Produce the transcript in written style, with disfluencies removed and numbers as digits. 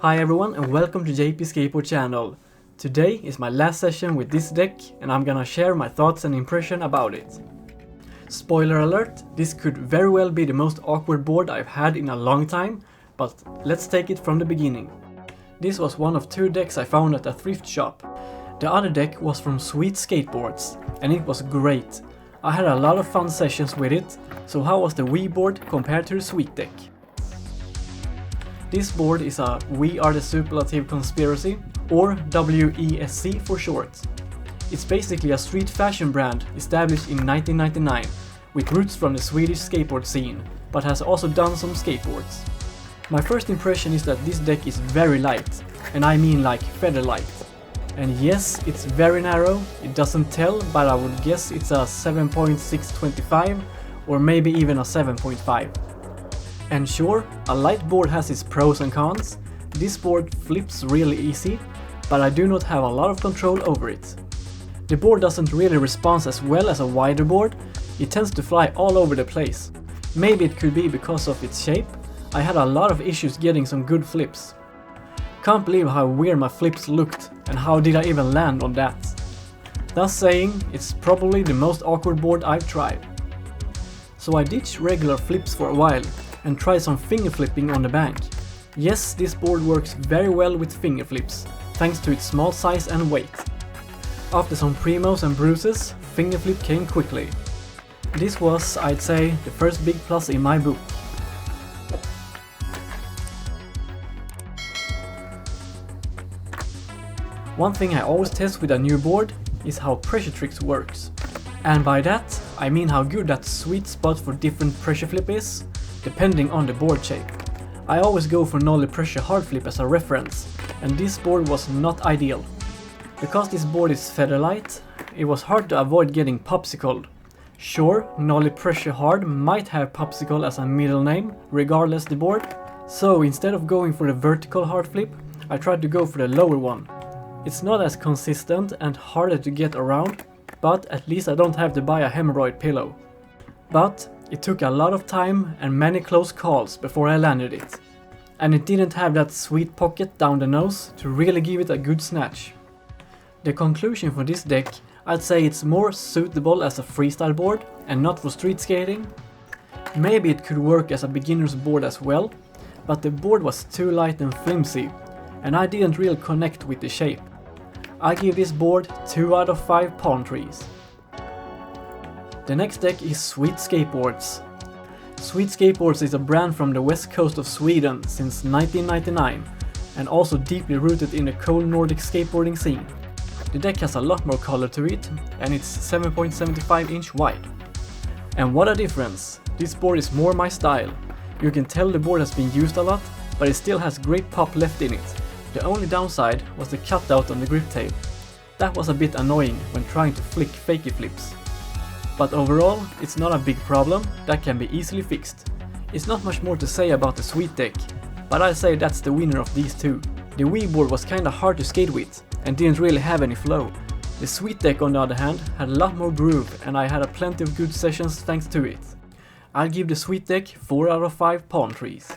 Hi everyone and welcome to JP Skateboard channel. Today is my last session with this deck and I'm gonna share my thoughts and impression about it. Spoiler alert, this could very well be the most awkward board I've had in a long time, but let's take it from the beginning. This was one of two decks I found at a thrift shop. The other deck was from Skateboards and it was great. I had a lot of fun sessions with it, so how was the Wii board compared to the Sweet deck? This board is a We Are the Superlative Conspiracy, or WESC for short. It's basically a street fashion brand established in 1999, with roots from the Swedish skateboard scene, but has also done some skateboards. My first impression is that this deck is very light, and I mean like feather light. And yes, it's very narrow, it doesn't tell, but I would guess it's a 7.625 or maybe even a 7.5. And sure, a light board has its pros and cons. This board flips really easy, but I do not have a lot of control over it. The board doesn't really respond as well as a wider board, it tends to fly all over the place. Maybe it could be because of its shape. I had a lot of issues getting some good flips. Can't believe how weird my flips looked and how did I even land on that. Thus saying, it's probably the most awkward board I've tried. So I ditched regular flips for a while and try some finger flipping on the bank. Yes, this board works very well with finger flips, thanks to its small size and weight. After some primos and bruises, finger flip came quickly. This was, I'd say, the first big plus in my book. One thing I always test with a new board is how pressure tricks works. And by that, I mean how good that sweet spot for different pressure flip is, depending on the board shape. I always go for nollie pressure hard flip as a reference, and this board was not ideal. Because this board is feather light, it was hard to avoid getting popsicled. Sure, nollie pressure hard might have popsicle as a middle name, regardless the board. So instead of going for the vertical hard flip, I tried to go for the lower one. It's not as consistent and harder to get around, but at least I don't have to buy a hemorrhoid pillow. But it took a lot of time and many close calls before I landed it. And it didn't have that sweet pocket down the nose to really give it a good snatch. The conclusion for this deck, I'd say it's more suitable as a freestyle board and not for street skating. Maybe it could work as a beginner's board as well, but the board was too light and flimsy, and I didn't really connect with the shape. I give this board 2 out of 5 palm trees. The next deck is Skateboards. Skateboards is a brand from the west coast of Sweden since 1999 and also deeply rooted in the cold Nordic skateboarding scene. The deck has a lot more color to it and it's 7.75 inch wide. And what a difference! This board is more my style. You can tell the board has been used a lot, but it still has great pop left in it. The only downside was the cutout on the grip tail. That was a bit annoying when trying to flick fakie flips. But overall, it's not a big problem that can be easily fixed. It's not much more to say about the Sweet deck, but I'd say that's the winner of these two. The Wii board was kinda hard to skate with and didn't really have any flow. The Sweet deck on the other hand had a lot more groove and I had a plenty of good sessions thanks to it. I'll give the Sweet deck 4 out of 5 palm trees.